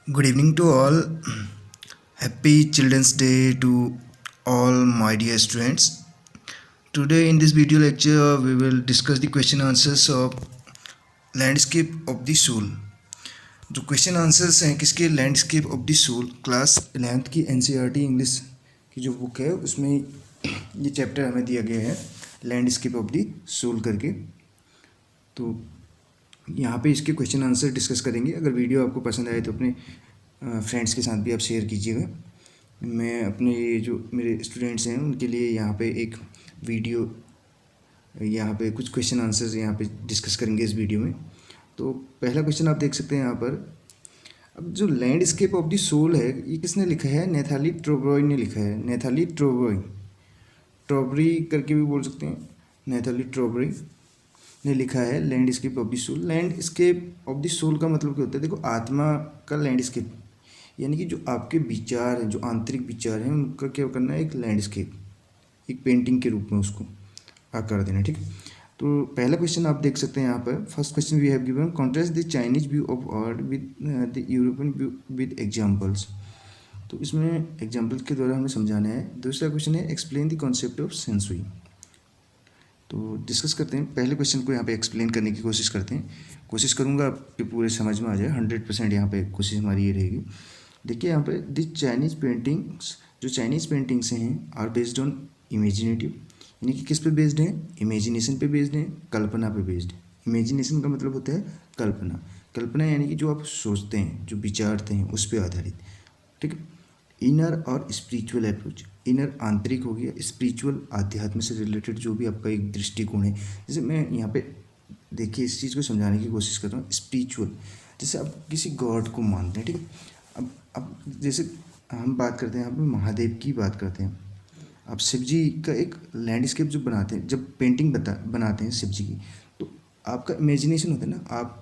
Good evening to all. Happy Children's Day to all my dear students. Today in this video lecture we will discuss the question answers of landscape of the soul. जो question answers हैं किसके, landscape of the soul, class 11th की NCERT English की जो book है उसमें ये chapter हमें दिया गया है लैंडस्केप ऑफ द सोल करके। तो यहाँ पे इसके क्वेश्चन आंसर डिस्कस करेंगे। अगर वीडियो आपको पसंद आए तो अपने फ्रेंड्स के साथ भी आप शेयर कीजिएगा। मैं अपने ये जो मेरे स्टूडेंट्स हैं उनके लिए यहाँ पे एक वीडियो, यहाँ पे कुछ क्वेश्चन आंसर्स यहाँ पे डिस्कस करेंगे इस वीडियो में। तो पहला क्वेश्चन आप देख सकते हैं यहाँ पर। अब जो लैंडस्केप ऑफ द सोल है ये किसने लिखा है? नेथाली ट्रोब्रॉय ने लिखा है। नेथाली ट्रोब्रॉय, ट्रोब्री करके भी बोल सकते हैं, नेथाली ट्रोब्री ने लिखा है landscape of the soul. Landscape of the soul का मतलब क्या होता है? देखो, आत्मा का लैंडस्केप यानी कि जो आपके विचार हैं, जो आंतरिक विचार हैं, उनका क्या करना है? एक लैंडस्केप, एक पेंटिंग के रूप में उसको आकार देना। ठीक है, तो पहला क्वेश्चन आप देख सकते हैं यहाँ पर। First question we have given, contrast the Chinese view of world with the European view with examples. तो इसमें एग्जाम्पल्स के द्वारा हमें समझाना है। दूसरा क्वेश्चन है, explain the concept of Sansui. तो डिस्कस करते हैं, पहले क्वेश्चन को यहाँ पे एक्सप्लेन करने की कोशिश करते हैं। कोशिश करूँगा आपके पूरे समझ में आ जाए, 100% यहाँ पे कोशिश हमारी ये रहेगी। देखिए यहाँ पे, द चाइनीज़ पेंटिंग्स, जो चाइनीज़ पेंटिंग्स हैं आर बेस्ड ऑन इमेजिनेटिव, यानी कि किस पे बेस्ड है? इमेजिनेशन पे बेस्ड है, कल्पना पे बेस्ड है। इमेजिनेशन का मतलब होता है कल्पना। कल्पना यानी कि जो आप सोचते हैं, जो विचारते हैं, उस पर आधारित। ठीक है, इनर और स्पिरिचुअल अप्रोच। इनर आंतरिक हो गया, स्पिरिचुअल आध्यात्म से रिलेटेड जो भी आपका एक दृष्टिकोण है। जैसे मैं यहाँ पे देखिए इस चीज़ को समझाने की कोशिश कर रहा हूँ। स्पिरिचुअल, जैसे आप किसी गॉड को मानते हैं। ठीक है, अब जैसे हम बात करते हैं यहाँ पे महादेव की बात करते हैं। आप शिव जी का एक लैंडस्केप जो बनाते हैं, जब पेंटिंग बनाते हैं शिव जी की, तो आपका इमेजिनेशन होता है ना। आप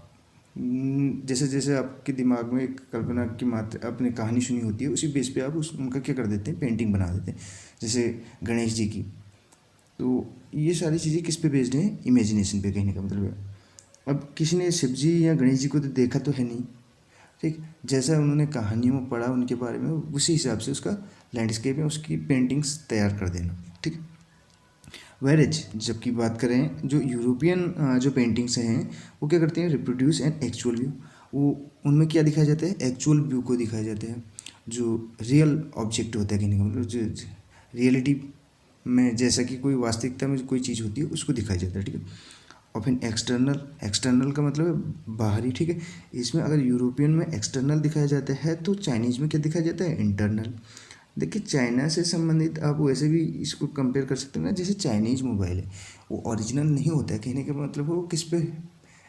जैसे जैसे आपके दिमाग में एक कल्पना की मात्रा, आपने कहानी सुनी होती है, उसी बेस पे आप उनका क्या कर देते हैं? पेंटिंग बना देते हैं। जैसे गणेश जी की, तो ये सारी चीज़ें किस पे बेस्ड हैं? इमेजिनेशन पे, कहने का मतलब है। अब किसी ने शिव जी या गणेश जी को तो देखा तो है नहीं, ठीक, जैसा उन्होंने कहानियों में पढ़ा उनके बारे में, उसी हिसाब से उसका लैंडस्केप में उसकी पेंटिंग्स तैयार कर देना। ठीक, वेरेज जबकि बात करें जो यूरोपियन जो पेंटिंग्स हैं वो क्या करते हैं? Reproduce an actual view. वो उनमें क्या दिखाया जाता है? एक्चुअल व्यू को दिखाया जाता है, जो रियल ऑब्जेक्ट होता है, कहने का मतलब जो रियलिटी में, जैसा कि कोई वास्तविकता में कोई चीज़ होती है उसको दिखाया जाता है। ठीक है, और फिर एक्सटर्नल, एक्सटर्नल का मतलब है बाहरी। ठीक है, इसमें अगर यूरोपियन में एक्सटर्नल दिखाया जाता है तो चाइनीज़ में क्या दिखाया जाता है? इंटरनल। देखिए, चाइना से संबंधित आप वैसे भी इसको कंपेयर कर सकते हैं ना। जैसे चाइनीज़ मोबाइल है, वो ओरिजिनल नहीं होता है, कहने का मतलब वो किस पे?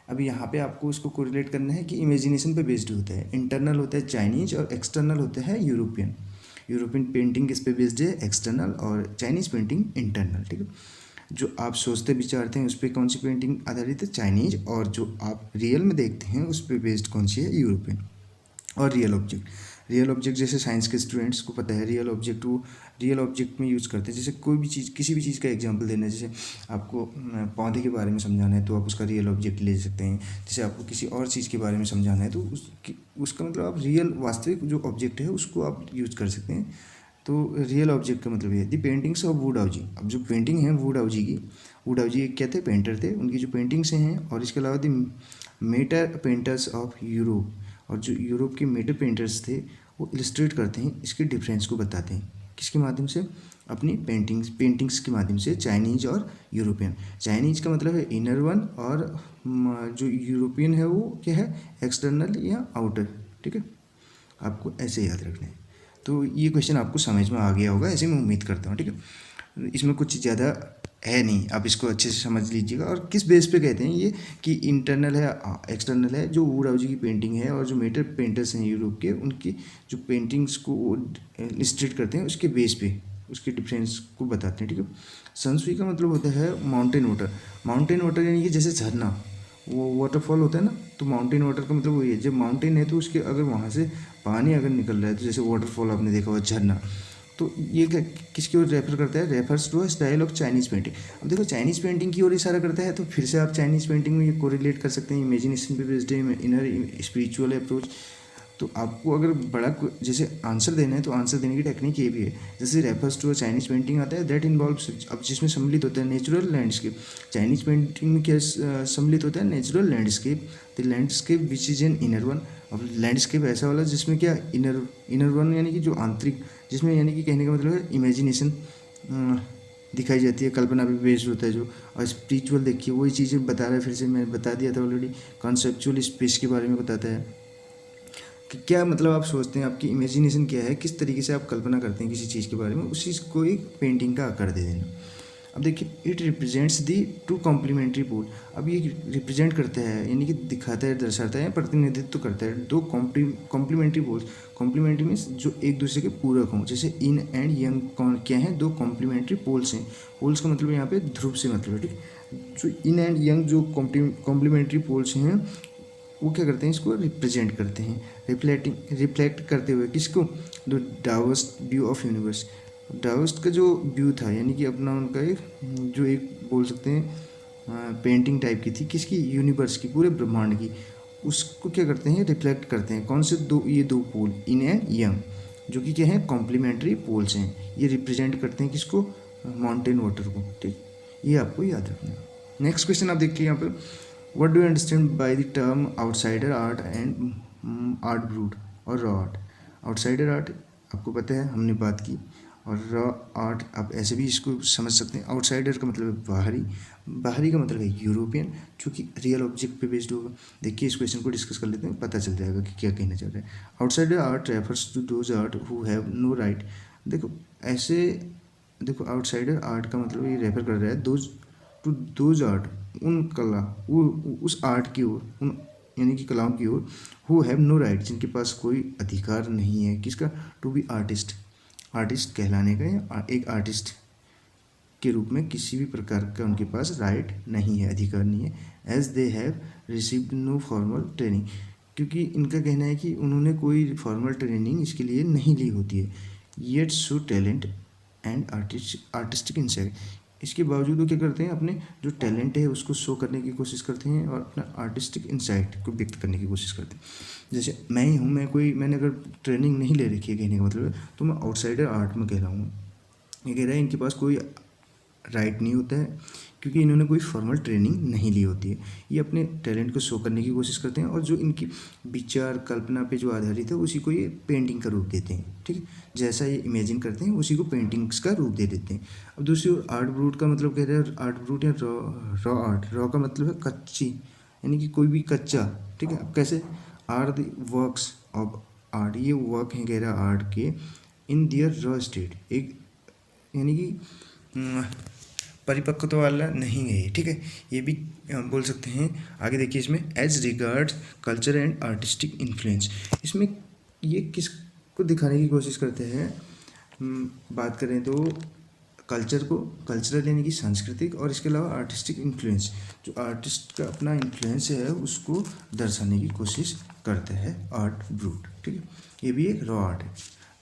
अभी यहाँ पे आपको उसको कोरिलेट करना है कि इमेजिनेशन पे बेस्ड होता है। इंटरनल होता है चाइनीज और एक्सटर्नल होता है यूरोपियन। यूरोपियन पेंटिंग किस पे बेस्ड है? एक्सटर्नल, और चाइनीज़ पेंटिंग इंटरनल। ठीक है, जो आप सोचते विचारते हैं उस पर कौन सी पेंटिंग आधारित है? चाइनीज, और जो आप रियल में देखते हैं उस पर बेस्ड कौन सी है? यूरोपियन। और रियल ऑब्जेक्ट, रियल ऑब्जेक्ट जैसे साइंस के स्टूडेंट्स को पता है रियल ऑब्जेक्ट, वो रियल ऑब्जेक्ट में यूज़ करते हैं। जैसे कोई भी चीज़, किसी भी चीज़ का एग्जांपल देना है, जैसे आपको पौधे के बारे में समझाना है तो आप उसका रियल ऑब्जेक्ट ले सकते हैं। जैसे आपको किसी और चीज़ के बारे में समझाना है तो उसका मतलब आप रियल, वास्तविक जो ऑब्जेक्ट है उसको आप यूज़ कर सकते हैं। तो रियल ऑब्जेक्ट का मतलब ये। दी पेंटिंग्स ऑफ वू डाओजी, अब जो पेंटिंग है वू डाओजी की, वू डाओजी क्या थे? पेंटर थे। उनकी जो पेंटिंग्स हैं, और इसके अलावा दी मेटर पेंटर्स ऑफ यूरोप, और जो यूरोप के मेटर पेंटर्स थे वो इलस्ट्रेट करते हैं, इसके डिफरेंस को बताते हैं। किसके माध्यम से? अपनी पेंटिंग्स के माध्यम से। चाइनीज और यूरोपियन। चाइनीज का मतलब है इनर वन, और जो यूरोपियन है वो क्या है? एक्सटर्नल या आउटर। ठीक है, आपको ऐसे याद रखना है। तो ये क्वेश्चन आपको समझ में आ गया होगा, ऐसे मैं उम्मीद करता हूँ। ठीक है, इसमें कुछ ज़्यादा है नहीं, आप इसको अच्छे से समझ लीजिएगा। और किस बेस पे कहते हैं ये कि इंटरनल है, एक्सटर्नल है? जो वू डाओजी की पेंटिंग है और जो मेटर पेंटर्स हैं यूरोप के, उनकी जो पेंटिंग्स को वो इलस्ट्रेट करते हैं उसके बेस पे उसके डिफरेंस को बताते हैं। ठीक है, सनसुई का मतलब होता है माउंटेन वाटर। माउंटेन वाटर यानी कि जैसे झरना, वो वाटरफॉल होता है ना, तो माउंटेन वाटर का मतलब वही है। जब माउंटेन है तो उसके अगर वहाँ से पानी अगर निकल रहा है, तो जैसे वाटरफॉल आपने देखा हुआ, झरना, तो ये किसकी ओर रेफर करता है? Refers to style of Chinese painting. अब देखो, चाइनीज़ पेंटिंग की ओर इशारा करता है, तो फिर से आप चाइनीज़ पेंटिंग में ये कोरिलेट कर सकते हैं। इमेजिनेशन पे बेस्ड है, इनर स्पिरिचुअल अप्रोच। तो आपको अगर बड़ा जैसे आंसर देना है तो आंसर देने की टेक्निक ये भी है, जैसे रेफर्स टू चाइनीज पेंटिंग आता है दैट इन्वॉल्व्स, अब जिसमें सम्मिलित होता है नेचुरल लैंडस्केप। चाइनीज पेंटिंग में क्या सम्मिलित होता है? Natural landscape. The landscape which is an inner one. अब लैंडस्केप ऐसा वाला जिसमें क्या इनर वन यानी कि जो आंतरिक, जिसमें यानी कि कहने का मतलब है इमेजिनेशन दिखाई जाती है, कल्पना पे बेस्ड होता है जो। और स्पिरिचुअल देखिए वही चीज़ें बता रहा है, फिर से मैं बता दिया था ऑलरेडी, कॉन्सेप्चुअल स्पेस के बारे में बताता है कि क्या मतलब आप सोचते हैं, आपकी इमेजिनेशन क्या है, किस तरीके से आप कल्पना करते हैं किसी चीज़ के बारे में, उस चीज़ को एक पेंटिंग का आकार दे देना। अब देखिए it represents the two complementary pole. अब ये रिप्रेजेंट करता है यानी कि दिखाता है, दर्शाता है, प्रतिनिधित्व करता है दो कॉम्प्लीमेंट्री पोल्स। कॉम्प्लीमेंट्री मीन्स जो एक दूसरे के पूरक हों, जैसे इन एंड यंग क्या हैं? दो कॉम्प्लीमेंट्री पोल्स हैं। पोल्स का मतलब यहाँ पे ध्रुव से मतलब है, ठीक। जो इन एंड यंग जो कॉम्प्लीमेंट्री पोल्स हैं वो क्या करते हैं? इसको रिप्रेजेंट करते हैं, रिफ्लेक्ट करते हुए किसको? The Daoist view of universe. Daoist का जो व्यू था यानी कि अपना उनका एक जो एक बोल सकते हैं पेंटिंग टाइप की थी, किसकी? यूनिवर्स की, पूरे ब्रह्मांड की। उसको क्या करते हैं? रिफ्लेक्ट करते हैं। कौन से दो? ये दो पोल, इन एंड यंग, जो कि क्या है? कॉम्प्लीमेंट्री पोल्स हैं। ये रिप्रेजेंट करते हैं किसको? माउंटेन वाटर को, ठीक। ये आपको याद रखना है। नेक्स्ट क्वेश्चन आप देखिए यहाँ पर, What do you understand by the term outsider art and art brut और raw art? Outsider art आपको पता है, हमने बात की, और raw art आप ऐसे भी इसको समझ सकते हैं। आउटसाइडर का मतलब है बाहरी, बाहरी का मतलब है यूरोपियन, जो कि रियल ऑब्जेक्ट पे बेस्ड होगा। देखिए इस क्वेश्चन को डिस्कस कर लेते हैं, पता चल जाएगा कि क्या कहना चाह रहा है। Outsider art refers to those art who have no right. देखो ऐसे, देखो आउटसाइडर आर्ट का मतलब ये रेफर कर रहा है दोज आर्ट, उन कला, वो उस आर्ट की ओर, उन यानी कि कलाओं की ओर, हु हैव नो राइट, जिनके पास कोई अधिकार नहीं है। किसका? टू बी आर्टिस्ट, आर्टिस्ट कहलाने का, या एक आर्टिस्ट के रूप में किसी भी प्रकार का उनके पास राइट नहीं है, अधिकार नहीं है। As they have received no formal training, क्योंकि इनका कहना है कि उन्होंने कोई फॉर्मल ट्रेनिंग इसके लिए नहीं ली होती है। Yet show talent and artistic insight, इसके बावजूद वो क्या करते हैं? अपने जो टैलेंट है उसको शो करने की कोशिश करते हैं और अपना आर्टिस्टिक इंसाइट को व्यक्त करने की कोशिश करते हैं। जैसे मैं ही हूँ, मैंने अगर ट्रेनिंग नहीं ले रखी है, कहने का मतलब है, तो मैं आउटसाइडर आर्ट में कह रहा हूँ। ये कह रहा है इनके पास कोई राइट नहीं होता है, क्योंकि इन्होंने कोई फॉर्मल ट्रेनिंग नहीं ली होती है। ये अपने टैलेंट को शो करने की कोशिश करते हैं, और जो इनकी विचार कल्पना पे जो आधारित है उसी को ये पेंटिंग का रूप देते हैं, ठीक है। जैसा ये इमेजिन करते हैं उसी को पेंटिंग्स का रूप दे देते हैं। अब दूसरी ओर आर्ट ब्रूट का मतलब कह रहे हैं, आर्ट ब्रूट या रॉ आर्ट। रॉ का मतलब है कच्ची, यानी कि कोई भी कच्चा, ठीक है। अब कैसे? Are the works of art, ये वर्क हैं कह रहा है आर्ट के, इन दियर रॉ स्टेट, एक यानी कि परिपक्वता वाला नहीं है, ठीक है। ये भी बोल सकते हैं। आगे देखिए इसमें, as regards culture and artistic influence, इसमें ये किसको दिखाने की कोशिश करते हैं? बात करें तो कल्चर को, कल्चरल यानी कि सांस्कृतिक, और इसके अलावा आर्टिस्टिक इन्फ्लुएंस, जो आर्टिस्ट का अपना इन्फ्लुएंस है उसको दर्शाने की कोशिश करता है आर्ट ब्रूट, ठीक है। ये भी एक रॉ आर्ट है।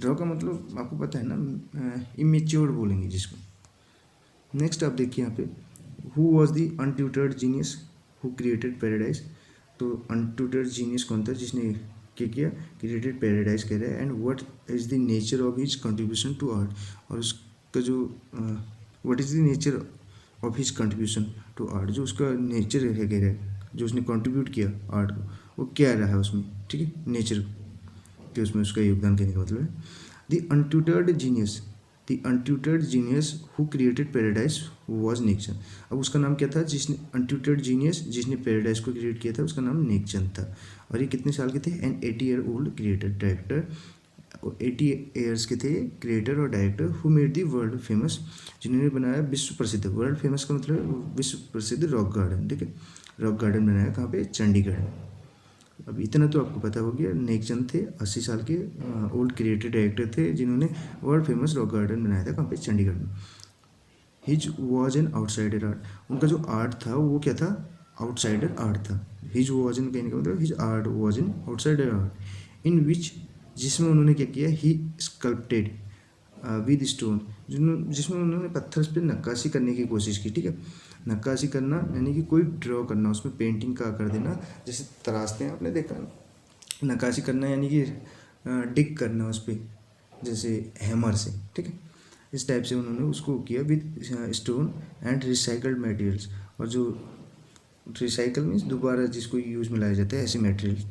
रॉ का मतलब आपको पता है ना, इमेच्योर बोलेंगे जिसको। नेक्स्ट आप देखिए यहाँ पे, who was the untutored genius who created paradise. तो अनट्यूटर्ड जीनियस कौन था जिसने क्या किया? क्रिएटेड पैराडाइज कह रहा है। And what is the nature of his contribution to art, और उसका जो what is the nature of his contribution to art, जो उसका नेचर है कह रहा है, जो उसने कंट्रीब्यूट किया आर्ट को, वो क्या रहा है उसमें, ठीक है, नेचर के उसमें उसका योगदान कहने का मतलब है। The untutored genius, the untutored genius who created paradise was Nekchand. अब उसका नाम क्या था? जिसने अनट्यूटर्ड जीनियस जिसने पैराडाइज को क्रिएट किया था, उसका नाम नेक्चन था। और ये कितने साल के थे? An 80 year old creator director, 80 years के थे क्रिएटर और director, who made the world famous, जिन्होंने बनाया विश्व प्रसिद्ध, वर्ल्ड फेमस का मतलब विश्व प्रसिद्ध रॉक गार्डन, ठीक है। रॉक गार्डन बनाया कहाँ पे? चंडीगढ़ में। अब इतना तो आपको पता हो गया, नेकचंद थे 80 साल के ओल्ड क्रिएटिव डायरेक्टर थे, जिन्होंने वर्ल्ड फेमस रॉक गार्डन बनाया था कहाँ पे? चंडीगढ़ में। His was an outsider art, उनका जो आर्ट था वो क्या था? आउटसाइडर आर्ट था। हिज वॉज एन कहने का मतलब his art was an outsider art, in which, जिसमें उन्होंने क्या किया? ही स्कल्प्टेड विद स्टोन, जिसमें उन्होंने पत्थर पर नक्काशी करने की कोशिश की, ठीक है। नक्काशी करना यानी कि कोई ड्रॉ करना, उसमें पेंटिंग का आकार देना, जैसे तराशते हैं, आपने देखा ना, नक्काशी करना यानी कि डिग करना उस पर, जैसे हैमर से, ठीक है। इस टाइप से उन्होंने उसको किया with stone and recycled materials. और जो रिसाइकल मीन्स दोबारा जिसको यूज़ में लाया जाता है, ऐसे मटेरियल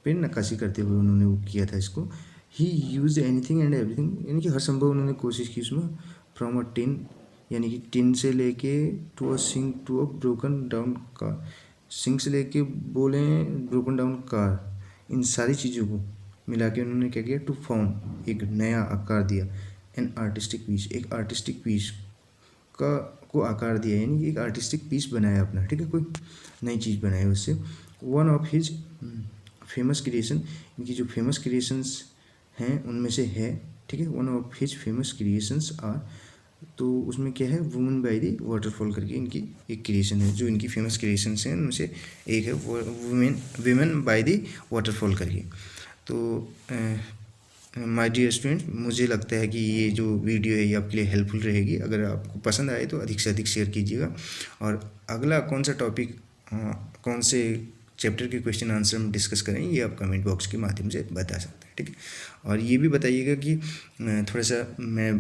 पे नक्काशी करते हुए उन्होंने वो किया था इसको। ही यूज एनीथिंग एंड एवरीथिंग, यानी कि हर संभव उन्होंने कोशिश की उसमें। फ्रॉम अ टिन, यानी कि टिन से लेके to a sink to a broken down car, sink से लेके बोले ब्रोकन डाउन कार, इन सारी चीज़ों को मिला के उन्होंने क्या किया, टू फॉर्म, एक नया आकार दिया। एन आर्टिस्टिक पीस, एक आर्टिस्टिक पीस का को आकार दिया, यानी कि एक आर्टिस्टिक पीस बनाया अपना, ठीक है, कोई नई चीज़ बनाई उससे। One of his famous creation, इनकी जो फेमस क्रिएशंस हैं उनमें से है, ठीक है। One of his famous creations are, तो उसमें क्या है, वुमेन बाय द वाटरफॉल करके इनकी एक क्रिएशन है। जो इनकी फेमस क्रिएशंस हैं उनमें से एक है वुमेन बाय द वाटरफॉल करके। तो माय डियर स्टूडेंट, मुझे लगता है कि ये जो वीडियो है ये आपके लिए हेल्पफुल रहेगी। अगर आपको पसंद आए तो अधिक से अधिक शेयर कीजिएगा। और अगला कौन सा टॉपिक, कौन से चैप्टर के क्वेश्चन आंसर हम डिस्कस करें, ये आप कमेंट बॉक्स के माध्यम से बता सकते हैं, ठीक है। और ये भी बताइएगा कि थोड़ा सा मैं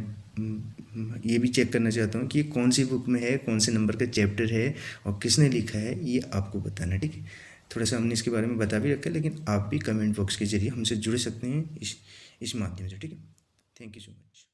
ये भी चेक करना चाहता हूँ कि कौन सी बुक में है, कौन से नंबर का चैप्टर है और किसने लिखा है, ये आपको बताना, ठीक है। थोड़ा सा हमने इसके बारे में बता भी रखा है, लेकिन आप भी कमेंट बॉक्स के जरिए हमसे जुड़ सकते हैं इस माध्यम से, ठीक है। Thank you so much.